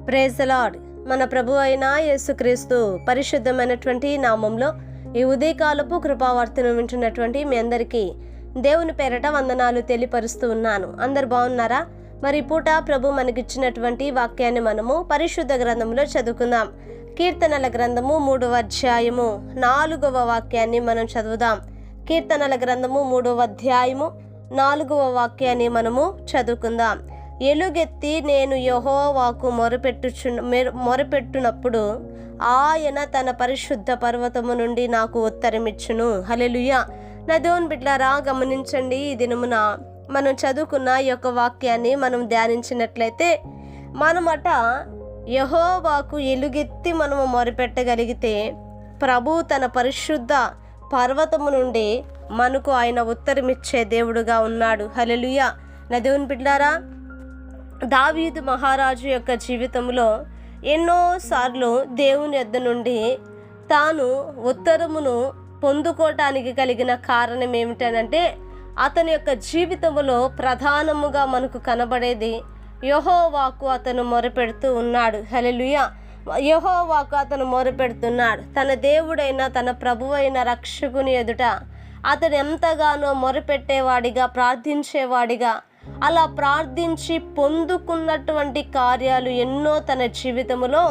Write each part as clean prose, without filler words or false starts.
Praise the lord. మన ప్రభు అయిన యేసుక్రీస్తు పరిశుద్ధమైనటువంటి నామంలో ఈ ఉదయకాలపు కృపావార్తను వింటున్నటువంటి మీ అందరికీ దేవుని పేరట వందనాలు తెలియపరుస్తూ ఉన్నాను. అందరు బాగున్నారా? మరి పూట ప్రభు మనకిచ్చినటువంటి వాక్యాన్ని మనము పరిశుద్ధ గ్రంథంలో చదువుకుందాం. కీర్తనల గ్రంథము 3వ అధ్యాయము 4వ వాక్యాన్ని మనం చదువుదాం. కీర్తనల గ్రంథము 3వ అధ్యాయము 4వ వాక్యాన్ని మనము చదువుకుందాం. ఎలుగెత్తి నేను యెహోవాకు మొరపెట్టునప్పుడు ఆయన తన పరిశుద్ధ పర్వతము నుండి నాకు ఉత్తరమిచ్చును. హల్లెలూయా. నా దేవుని బిడ్డలారా, గమనించండి. ఈ దినమున మనం చదువుకున్న ఈ యొక్క వాక్యాన్ని మనం ధ్యానించినట్లయితే మనమట యెహోవాకు ఎలుగెత్తి మనము మొరపెట్టగలిగితే ప్రభు తన పరిశుద్ధ పర్వతము నుండి మనకు ఆయన ఉత్తరమిచ్చే దేవుడుగా ఉన్నాడు. హల్లెలూయా. నా దేవుని బిడ్డలారా, దావీదు మహారాజు యొక్క జీవితంలో ఎన్నోసార్లు దేవుని యొద్ద నుండి తాను ఉత్తరమును పొందుకోవటానికి కలిగిన కారణం ఏమిటనంటే, అతని యొక్క జీవితంలో ప్రధానముగా మనకు కనబడేది యెహోవాకు అతను మొరపెడుతూ ఉన్నాడు. హల్లెలూయా. యెహోవాకు అతను మొరపెడుతున్నాడు. తన దేవుడైన తన ప్రభువైన రక్షకుని ఎదుట అతను ఎంతగానో మొరపెట్టేవాడిగా, ప్రార్థించేవాడిగా, అలా ప్రార్థించి పొందుకున్నటువంటి కార్యాలు ఎన్నో తన జీవితంలో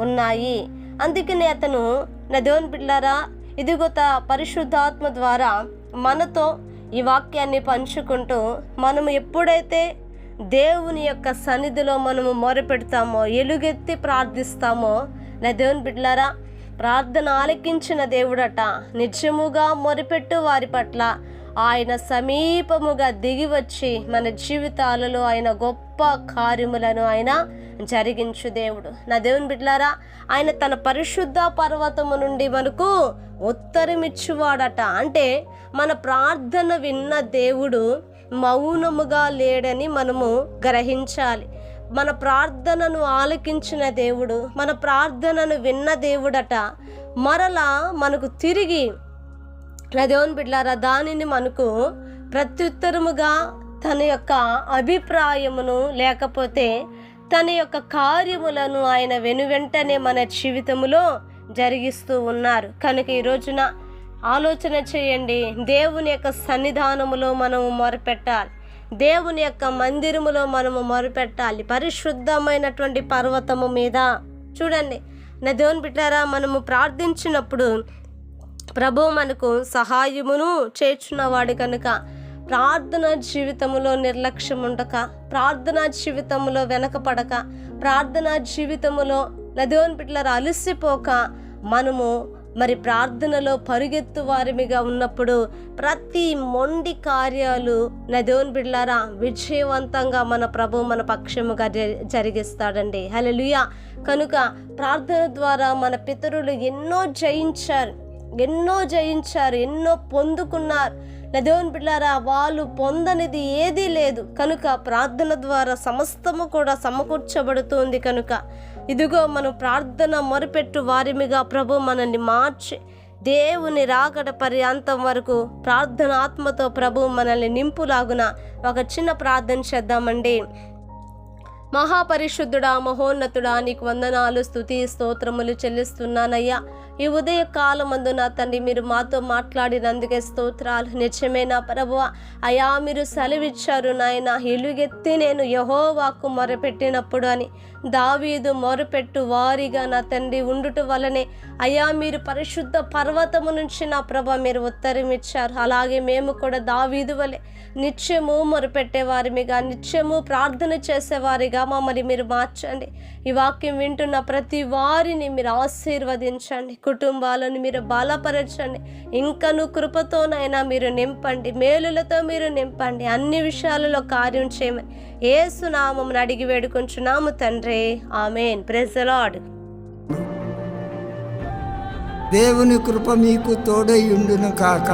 ఉన్నాయి. అందుకనే అతను, నా దేవుని బిడ్డలారా, ఇదిగో పరిశుద్ధాత్మ ద్వారా మనతో ఈ వాక్యాన్ని పంచుకుంటూ మనము ఎప్పుడైతే దేవుని యొక్క సన్నిధిలో మనము మొరపెడతామో, ఎలుగెత్తి ప్రార్థిస్తామో, నా దేవుని బిడ్డలారా, ప్రార్థన ఆలకించిన దేవుడట నిజముగా మొరపెట్టు వారి పట్ల ఆయన సమీపముగా దిగి వచ్చి మన జీవితాలలో ఆయన గొప్ప కార్యములను ఆయన జరిగించు దేవుడు. నా దేవుని బిడ్డలారా, ఆయన తన పరిశుద్ధ పర్వతము నుండి మనకు ఉత్తరమిచ్చువాడట. అంటే మన ప్రార్థన విన్న దేవుడు మౌనముగా లేడని మనము గ్రహించాలి. మన ప్రార్థనను ఆలకించిన దేవుడు, మన ప్రార్థనను విన్న దేవుడట మరలా మనకు తిరిగి, నా దేవుని బిడ్డలారా, దానిని మనకు ప్రత్యుత్తరముగా తన యొక్క అభిప్రాయమును లేకపోతే తన యొక్క కార్యములను ఆయన వెనువెంటనే మన జీవితములో జరిగిస్తూ ఉన్నారు. కనుక ఈ రోజున ఆలోచన చేయండి. దేవుని యొక్క సన్నిధానములో మనము మొరపెట్టాలి. దేవుని యొక్క మందిరములో మనము మొరపెట్టాలి. పరిశుద్ధమైనటువంటి పర్వతము మీద చూడండి, నా దేవుని బిడ్డలారా, మనము ప్రార్థించినప్పుడు ప్రభు మనకు సహాయమును చేర్చున్నవాడు. కనుక ప్రార్థనా జీవితంలో నిర్లక్ష్యం ఉండక, ప్రార్థనా జీవితంలో వెనకపడక, ప్రార్థనా జీవితంలో నా దేవుని బిడ్డలారా అలసిపోక మనము మరి ప్రార్థనలో పరుగెత్తు వారిమిగా ఉన్నప్పుడు ప్రతి మొండి కార్యాలు నా దేవుని బిడ్డలారా విజయవంతంగా మన ప్రభు మన పక్షముగా జరిగిస్తాడండి. హల్లెలూయా. కనుక ప్రార్థన ద్వారా మన పితరులు ఎన్నో జయించారు, ఎన్నో పొందుకున్నారు. నా దేవుని బిడ్డలారా, వాళ్ళు పొందనిది ఏదీ లేదు. కనుక ప్రార్థన ద్వారా సమస్తము కూడా సమకూర్చబడుతుంది. కనుక ఇదిగో మనం ప్రార్థన మొరపెట్టు వారిమిగా ప్రభు మనల్ని మార్చి దేవుని రాకడ పర్యంతం వరకు ప్రార్థన ఆత్మతో ప్రభు మనల్ని నింపులాగున ఒక చిన్న ప్రార్థన చేద్దామండి. మహాపరిశుద్ధుడా, మహోన్నతుడా, నీకు వందనాలు, స్తుతి, స్తోత్రములు చెల్లిస్తున్నానయ్యా. ఈ ఉదయ కాలమందు నా తండ్రి మీరు మాతో మాట్లాడినందుకే స్తోత్రాలు. నిజమేనా ప్రభువా? అయ్యా, మీరు సెలవిచ్చారు నాయన, ఎలుగెత్తి నేను యెహోవాకు మొరపెట్టినప్పుడు అని. దావీదు మొరపెట్టు వారిగా నా తండ్రి ఉండుట వలనే అయ్యా మీరు పరిశుద్ధ పర్వతము నుంచి నా ప్రభ మీరు ఉత్తరం ఇచ్చారు. అలాగే మేము కూడా దావీదు వలె నిత్యము మొరపెట్టేవారిగా, నిత్యము ప్రార్థన చేసేవారిగా మమ్మల్ని మీరు మార్చండి. ఈ వాక్యం వింటున్న ప్రతి వారిని మీరు ఆశీర్వదించండి. కుటుంబాలను మీరు బలపరచండి. ఇంకను కృపతోనైనా మీరు నింపండి, మేలులతో మీరు నింపండి. అన్ని విషయాలలో కార్యం చేయమని యేసు నామమున అడిగి వేడుకొంచున్నాము తండ్రి. ఆమేన్. Praise the lord. దేవుని కృప మీకు తోడై ఉండును కాక.